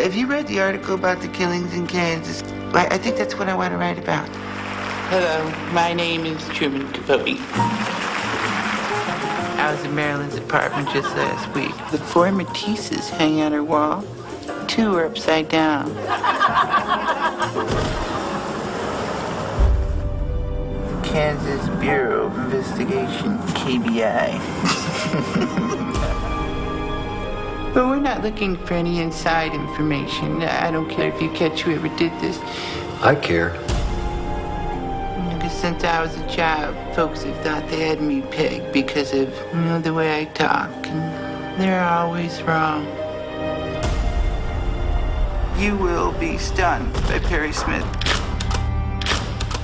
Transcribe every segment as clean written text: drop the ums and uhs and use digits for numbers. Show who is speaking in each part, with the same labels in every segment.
Speaker 1: Have you read the article about the killings in Kansas? I think that's what I want to write about. Hello, my name is Truman Capote. I was in Marilyn's apartment just last week. The 4 Matisses hang on her wall. 2 are upside down. Kansas Bureau of Investigation, KBI. But we're not looking for any inside information. I don't care if you catch whoever did this.
Speaker 2: I care.
Speaker 1: Because since I was a child, folks have thought they had me pegged because of, the way I talk. And they're always wrong. You will be stunned by Perry Smith.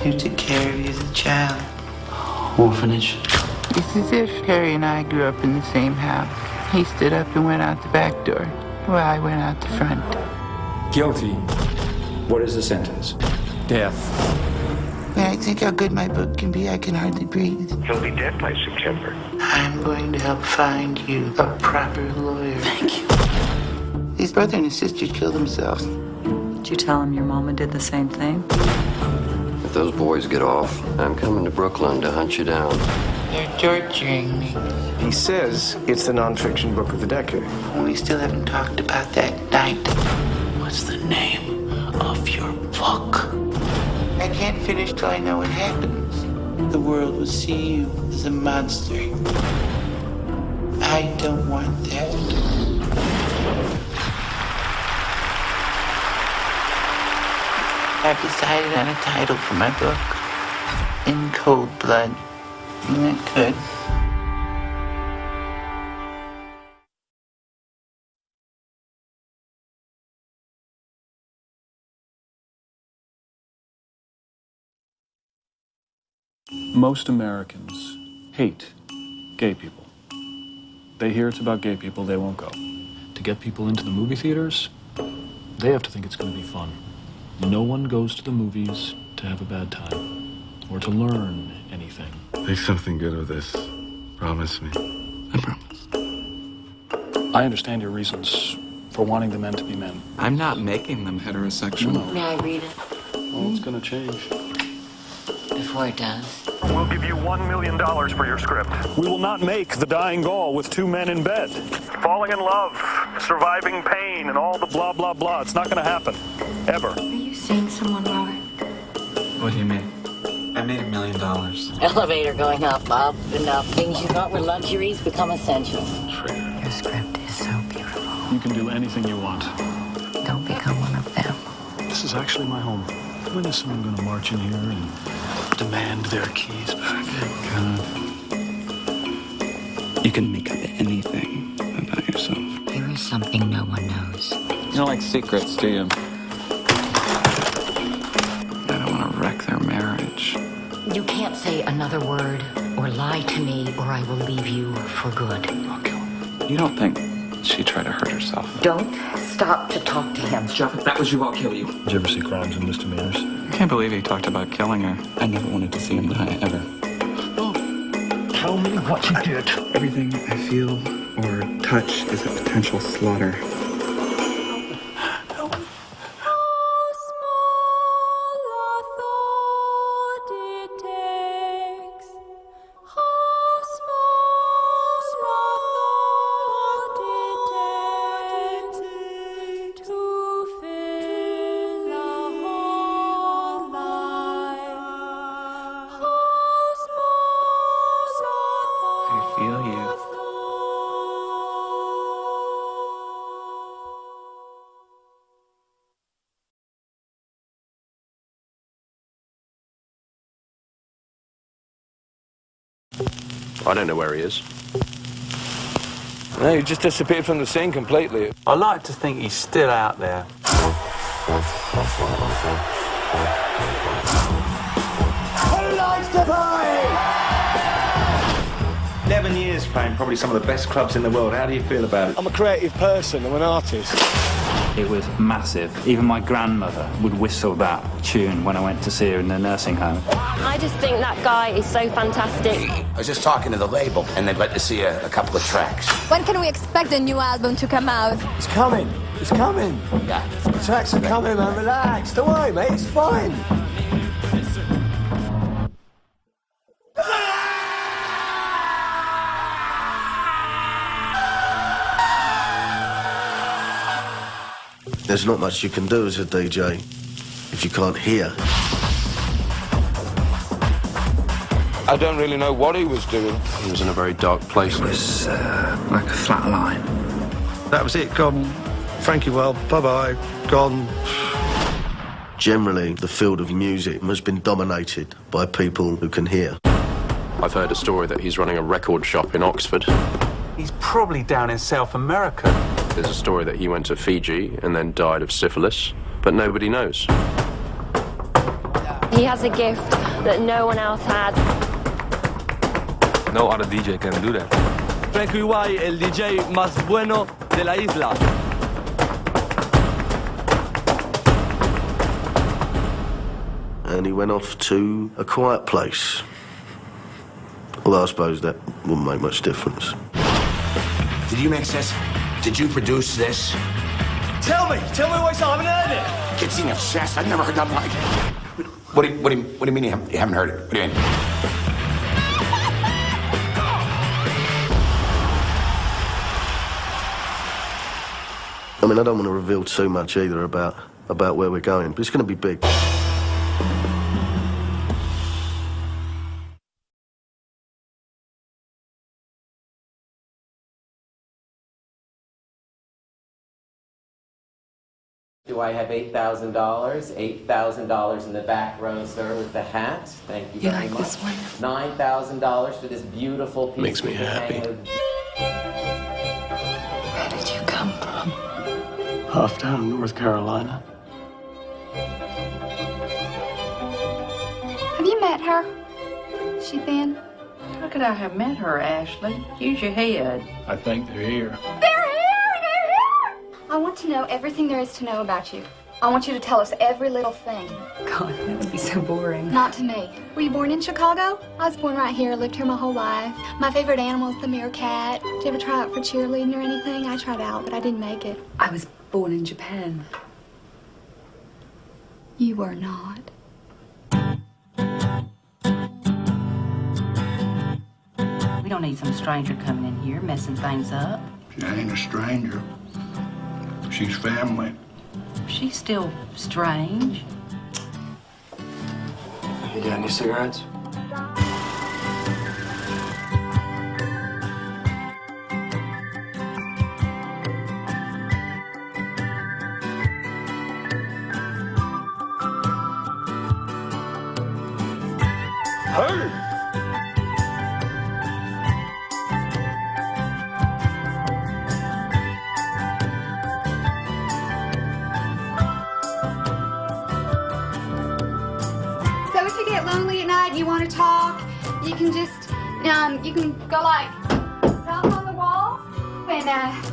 Speaker 1: Who took care of you as a child?
Speaker 2: Orphanage.
Speaker 1: It's as if Harry and I grew up in the same house. He stood up and went out the back door, while I went out the front.
Speaker 3: Guilty. What is the sentence? Death.
Speaker 1: When I think how good my book can be, I can hardly breathe.
Speaker 4: He'll be dead by September.
Speaker 1: I'm going to help find you a proper lawyer.
Speaker 5: Thank you.
Speaker 1: His brother and his sister killed themselves.
Speaker 5: Did you tell him your mama did the same thing?
Speaker 2: If those boys get off, I'm coming to Brooklyn to hunt you down.
Speaker 1: They're torturing me.
Speaker 4: He says it's the nonfiction book of the decade.
Speaker 1: We still haven't talked about that night.
Speaker 6: What's the name of your book?
Speaker 1: I can't finish till I know what happens. The world will see you as a monster. I don't want that. I've decided on a title for my book. In Cold Blood. Isn't that good?
Speaker 7: Most Americans hate gay people. They hear it's about gay people, they won't go. To get people into the movie theaters, they have to think it's going to be fun. No one goes to the movies to have a bad time or to learn anything.
Speaker 8: Make something good of this. Promise me.
Speaker 6: I promise.
Speaker 7: I understand your reasons for wanting the men to be men.
Speaker 6: I'm not making them heterosexual.
Speaker 7: No.
Speaker 5: May I read it?
Speaker 7: Oh, it's going to change.
Speaker 5: Before it does.
Speaker 9: We'll give you $1 million for your script.
Speaker 10: We will not make The Dying Gaul with 2 men in bed.
Speaker 9: Falling in love, surviving pain, and all the blah, blah, blah. It's not going to happen. Ever.
Speaker 5: Are you seeing someone, Robert?
Speaker 6: What do you mean? I made $1 million.
Speaker 11: Elevator going up, Bob. Enough. Things you thought were luxuries become essentials.
Speaker 5: Your script is so beautiful.
Speaker 7: You can do anything you want.
Speaker 5: Don't become one of them.
Speaker 7: This is actually my home. When is someone going to march in here and demand their keys back?
Speaker 6: God. You can make up anything about yourself.
Speaker 11: There is something no one knows.
Speaker 6: You don't like secrets, do you? I don't want to wreck their marriage.
Speaker 11: You can't say another word or lie to me or I will leave you for good.
Speaker 6: I'll kill her. You don't think she tried to hurt herself?
Speaker 11: Don't stop to talk to him.
Speaker 6: Jeff, if that was you, I'll kill you.
Speaker 7: Did you ever see Crimes and Misdemeanors?
Speaker 6: I can't believe he talked about killing her. I never wanted to see him die, ever.
Speaker 9: Tell me what you did.
Speaker 6: Everything I feel or touch is a potential slaughter. I feel you.
Speaker 4: I don't know where he is.
Speaker 12: No, he just disappeared from the scene completely.
Speaker 13: I like to think he's still out there.
Speaker 14: Who likes to play?
Speaker 15: 11 years playing probably some of the best clubs in the world. How do you feel about it?
Speaker 12: I'm a creative person. I'm an artist.
Speaker 3: It was massive. Even my grandmother would whistle that tune when I went to see her in the nursing home.
Speaker 16: I just think that guy is so fantastic.
Speaker 17: I was just talking to the label, and they'd like to see a couple of tracks.
Speaker 18: When can we expect the new album to come out?
Speaker 12: It's coming.
Speaker 14: It's coming.
Speaker 17: Yeah.
Speaker 14: The tracks are coming, man. Relax. Don't worry, mate. It's fine.
Speaker 18: There's not much you can do as a DJ if you can't hear.
Speaker 12: I don't really know what he was doing.
Speaker 4: He was in a very dark place.
Speaker 3: It was like a flat line.
Speaker 18: That was it, gone. Frankie, well, bye-bye, gone. Generally, the field of music has been dominated by people who can hear.
Speaker 4: I've heard a story that he's running a record shop in Oxford.
Speaker 13: He's probably down in South America.
Speaker 4: There's a story that he went to Fiji and then died of syphilis, but nobody knows.
Speaker 16: He has a gift that no one else has.
Speaker 12: No other DJ can do that.
Speaker 14: ThePreviewsGuy, el DJ más bueno de la isla.
Speaker 18: And he went off to a quiet place. Although I suppose that wouldn't make much difference.
Speaker 17: Did you mix this? Did you produce this?
Speaker 14: Tell me what's up. I haven't heard it.
Speaker 17: Kids in your chest. I've never heard nothing like it. What do you mean you haven't heard it? What do you mean?
Speaker 18: I mean, I don't want to reveal too much either about where we're going, but it's going to be big.
Speaker 19: Do I have $8,000? $8,000 in the back row, sir, with the hat. Thank you very much.
Speaker 5: This one?
Speaker 19: $9,000 for this beautiful piece.
Speaker 4: Makes me happy.
Speaker 5: Where did you come from?
Speaker 6: Hufftown, North Carolina.
Speaker 20: Have you met her? She thin?
Speaker 21: How could I have met her, Ashley? Use your head.
Speaker 7: I think they're here.
Speaker 20: They're here! I want to know everything there is to know about you. I want you to tell us every little thing.
Speaker 21: God, that would be so boring.
Speaker 20: Not to me. Were you born in Chicago? I was born right here, lived here my whole life. My favorite animal is the meerkat. Did you ever try out for cheerleading or anything? I tried out, but I didn't make it.
Speaker 21: I was born in Japan.
Speaker 20: You were not.
Speaker 21: We don't need some stranger coming in here, messing things up.
Speaker 17: She ain't a stranger. She's family.
Speaker 21: She's still strange.
Speaker 6: You got any cigarettes?
Speaker 20: So if you get lonely at night and you want to talk, you can just, you can go like, knock on the wall, and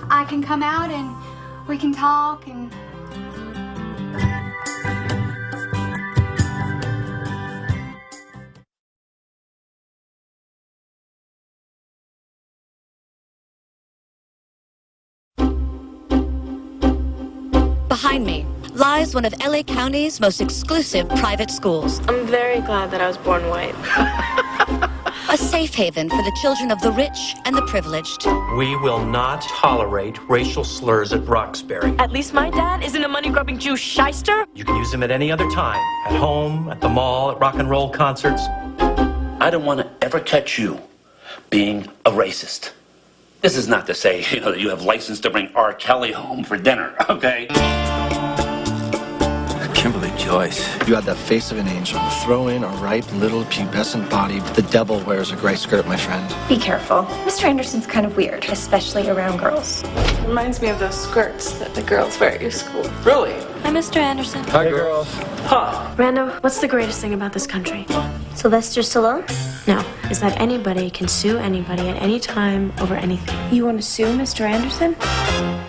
Speaker 20: I can come out and we can talk and...
Speaker 22: Behind me lies one of LA County's most exclusive private schools.
Speaker 16: I'm very glad that I was born white.
Speaker 22: A safe haven for the children of the rich and the privileged.
Speaker 23: We will not tolerate racial slurs at Roxbury.
Speaker 16: At least my dad isn't a money-grubbing Jew shyster.
Speaker 23: You can use them at any other time. At home, at the mall, at rock and roll concerts.
Speaker 24: I don't want to ever catch you being a racist. This is not to say, that you have license to bring R. Kelly home for dinner, okay?
Speaker 6: Kimberly Joyce. You had that face of an angel. Throw in a ripe little pubescent body. The devil wears a gray skirt, my friend.
Speaker 25: Be careful. Mr. Anderson's kind of weird, especially around girls.
Speaker 16: Reminds me of those skirts that the girls wear at your school.
Speaker 23: Really?
Speaker 25: Hi, Mr. Anderson.
Speaker 6: Hi, girls.
Speaker 23: Huh.
Speaker 25: Rando, what's the greatest thing about this country? Sylvester Stallone? No, is that anybody can sue anybody at any time over anything. You want to sue Mr. Anderson?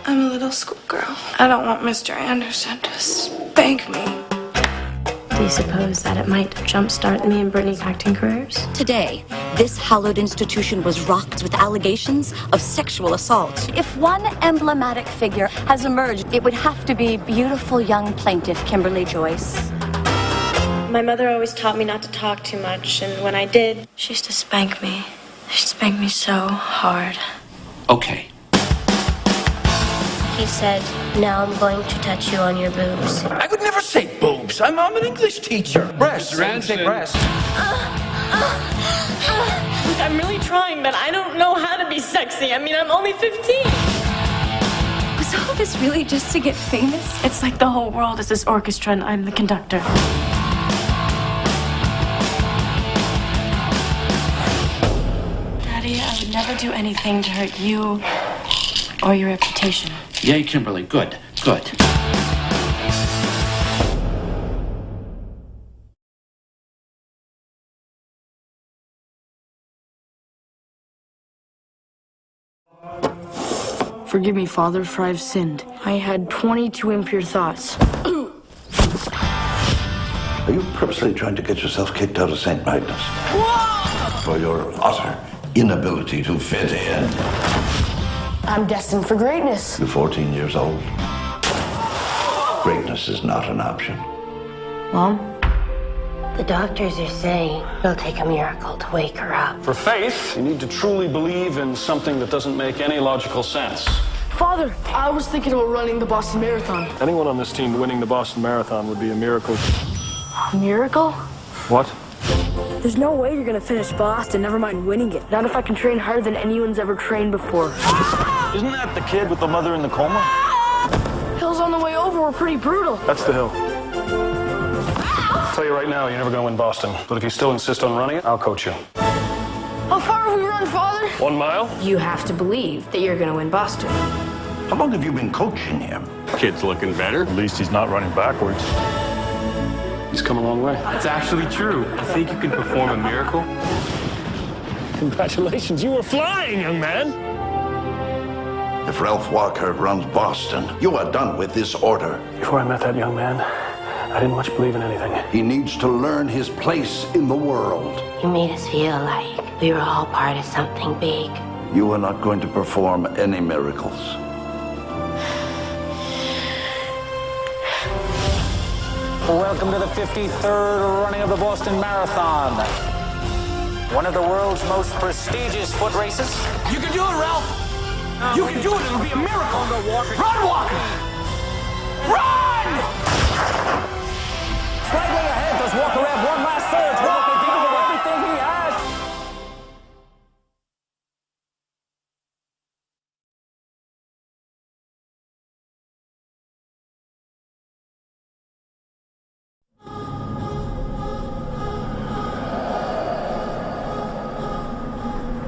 Speaker 16: I'm a little schoolgirl. I don't want Mr. Anderson to spank me.
Speaker 25: Do you suppose that it might jumpstart me and Brittany's acting careers?
Speaker 22: Today, this hallowed institution was rocked with allegations of sexual assault. If one emblematic figure has emerged, it would have to be beautiful young plaintiff Kimberly Joyce.
Speaker 25: My mother always taught me not to talk too much, and when I did, she used to spank me. She spanked me so hard.
Speaker 24: Okay.
Speaker 25: He said, now I'm going to touch you on your boobs.
Speaker 17: I would never say boobs. I'm an English teacher. Breasts. Say breasts.
Speaker 25: Look, I'm really trying, but I don't know how to be sexy. I mean, I'm only 15. Was all this really just to get famous? It's like the whole world is this orchestra and I'm the conductor. Daddy, I would never do anything to hurt you or your reputation.
Speaker 24: Yay, Kimberly. Good. Good.
Speaker 1: Forgive me, Father, for I've sinned. I had 22 impure thoughts.
Speaker 2: Are you purposely trying to get yourself kicked out of St. Magnus? For your utter inability to fit in?
Speaker 1: I'm destined for greatness.
Speaker 2: You're 14 years old. Greatness is not an option.
Speaker 1: Mom?
Speaker 25: The doctors are saying it'll take a miracle to wake her up.
Speaker 7: For faith, you need to truly believe in something that doesn't make any logical sense.
Speaker 1: Father, I was thinking about running the Boston Marathon.
Speaker 7: Anyone on this team winning the Boston Marathon would be a miracle.
Speaker 1: A miracle?
Speaker 7: What?
Speaker 1: There's no way you're gonna finish Boston, never mind winning it. Not if I can train harder than anyone's ever trained before.
Speaker 7: Isn't that the kid with the mother in the coma?
Speaker 1: Hills on the way over were pretty brutal.
Speaker 7: That's the hill. I'll tell you right now, you're never going to win Boston. But if you still insist on running it, I'll coach you.
Speaker 1: How far have we run, Father?
Speaker 7: 1 mile?
Speaker 1: You have to believe that you're gonna win Boston.
Speaker 2: How long have you been coaching him?
Speaker 7: Kid's looking better. At least he's not running backwards. He's come a long way.
Speaker 13: That's actually true. I think you can perform a miracle.
Speaker 7: Congratulations, you were flying, young man.
Speaker 2: If Ralph Walker runs Boston, you are done with this order.
Speaker 7: Before I met that young man, I didn't much believe in anything.
Speaker 2: He needs to learn his place in the world.
Speaker 25: You made us feel like we were all part of something big.
Speaker 2: You are not going to perform any miracles.
Speaker 13: Welcome to the 53rd running of the Boston Marathon. One of the world's most prestigious foot races.
Speaker 17: You can do it, Ralph. You can do it. It'll be a miracle. Run, Walker. Run!
Speaker 13: Slightly ahead does Walker have one last surge. Walker giving it everything he has.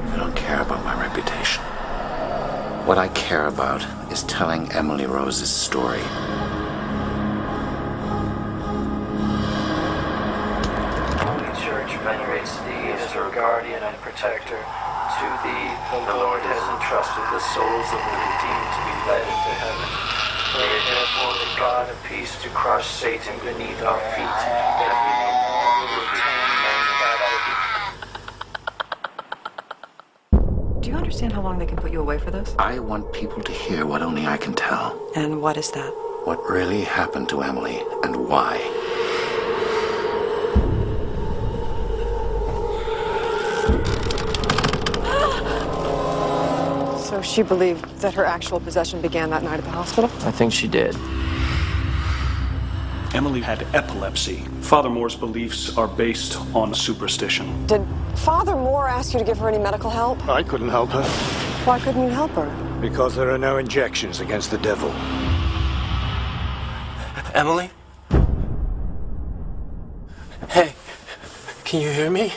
Speaker 17: I don't care about my reputation. What I care about is telling Emily Rose's story.
Speaker 8: The Church venerates thee as her guardian and protector. To thee, the Lord has entrusted the souls of the redeemed to be led into heaven. Pray therefore the God of peace to crush Satan beneath our feet, that we no longer return men's battle.
Speaker 10: Do you understand how long they can put you away for this?
Speaker 17: I want people to hear what only I can tell.
Speaker 10: And what is that?
Speaker 17: What really happened to Emily and why.
Speaker 10: So she believed that her actual possession began that night at the hospital?
Speaker 6: I think she did.
Speaker 7: Emily had epilepsy. Father Moore's beliefs are based on superstition.
Speaker 10: Did Father Moore ask you to give her any medical help?
Speaker 11: I couldn't help her.
Speaker 10: Why couldn't you help her?
Speaker 11: Because there are no injections against the devil.
Speaker 14: Emily? Hey, can you hear me?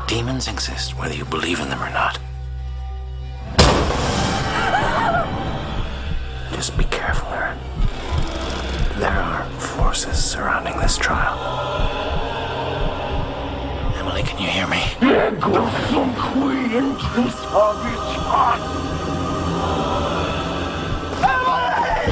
Speaker 17: Demons exist whether you believe in them or not. Just be careful, Aaron. There are forces surrounding this trial. Emily, can you hear me?
Speaker 2: Emily!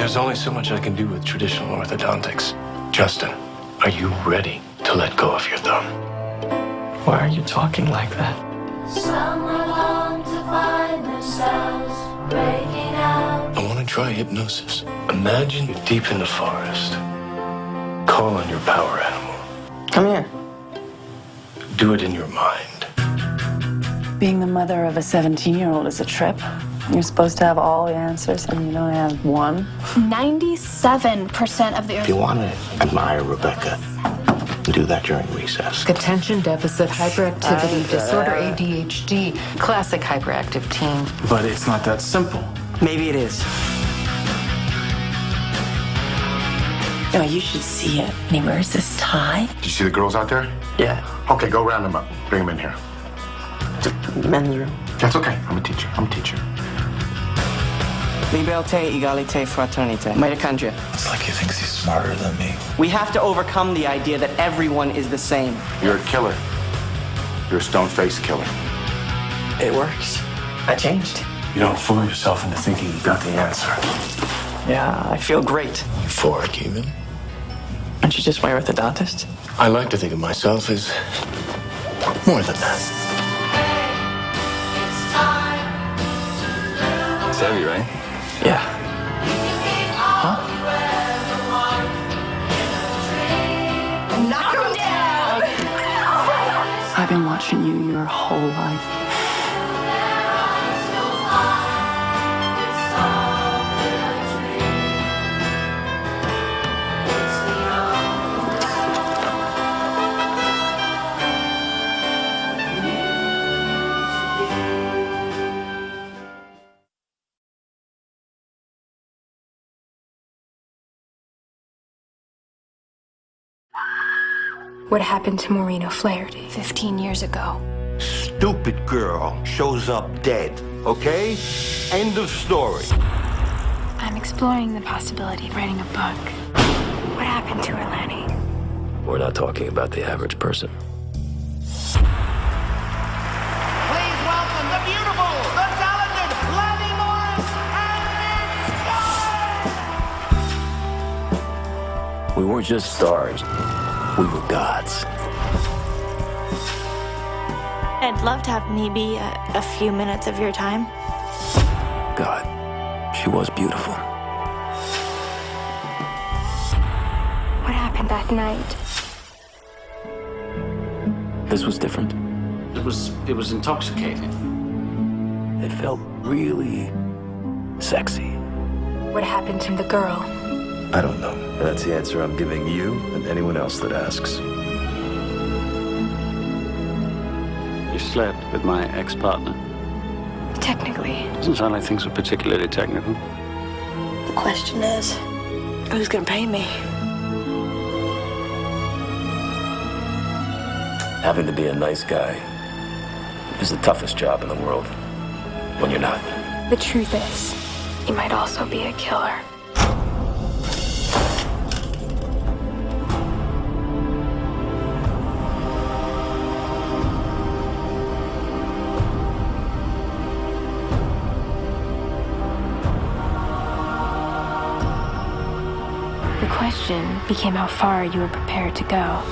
Speaker 3: There's only so much I can do with traditional orthodontics. Justin, are you ready to let go of your thumb?
Speaker 8: Why are you talking like that?
Speaker 5: Some are long to find themselves breaking out.
Speaker 3: I want to try hypnosis. Imagine you're deep in the forest. Call on your power animal.
Speaker 8: Come here.
Speaker 3: Do it in your mind.
Speaker 21: Being the mother of a 17-year-old is a trip. You're supposed to have all the answers, and you only have one.
Speaker 9: 97% of the...
Speaker 17: If you want to admire Rebecca, do that during recess.
Speaker 12: Attention deficit hyperactivity disorder, ADHD. Classic hyperactive teen.
Speaker 7: But it's not that simple.
Speaker 8: Maybe it is.
Speaker 21: Oh, you should see it. And he wears this tie.
Speaker 17: Did you see the girls out there?
Speaker 8: Yeah.
Speaker 17: Okay, go round them up. Bring them in here.
Speaker 8: Men's room.
Speaker 17: That's okay. I'm a teacher.
Speaker 8: Liberté, égalité, fraternité. Mitochondria.
Speaker 17: It's like he thinks he's smarter than me.
Speaker 8: We have to overcome the idea that everyone is the same.
Speaker 17: You're a killer. You're a stone-faced killer.
Speaker 8: It works. I changed.
Speaker 3: You don't fool yourself into thinking you got the answer.
Speaker 8: Yeah, I feel great.
Speaker 3: Euphoric, even.
Speaker 8: Aren't you just my orthodontist?
Speaker 3: I like to think of myself as more than that.
Speaker 7: It's heavy, right?
Speaker 8: Yeah.
Speaker 21: Knock him down! I've been watching you your whole life.
Speaker 9: What happened to Maureen O'Flaherty 15 years ago?
Speaker 2: Stupid girl shows up dead, okay? End of story.
Speaker 9: I'm exploring the possibility of writing a book. What happened to her, Lanny?
Speaker 4: We're not talking about the average person.
Speaker 13: Please welcome the beautiful, the talented Lanny Morris and
Speaker 4: We weren't just stars. We were gods.
Speaker 25: I'd love to have maybe a few minutes of your time.
Speaker 4: God, she was beautiful.
Speaker 9: What happened that night?
Speaker 4: This was different.
Speaker 7: It was intoxicating.
Speaker 4: It felt really sexy.
Speaker 9: What happened to the girl?
Speaker 4: I don't know. That's the answer I'm giving you and anyone else that asks.
Speaker 7: You slept with my ex-partner.
Speaker 9: Technically.
Speaker 7: Doesn't sound like things were particularly technical.
Speaker 25: The question is, who's gonna pay me?
Speaker 4: Having to be a nice guy is the toughest job in the world when you're not.
Speaker 9: The truth is, you might also be a killer. The question became how far you were prepared to go.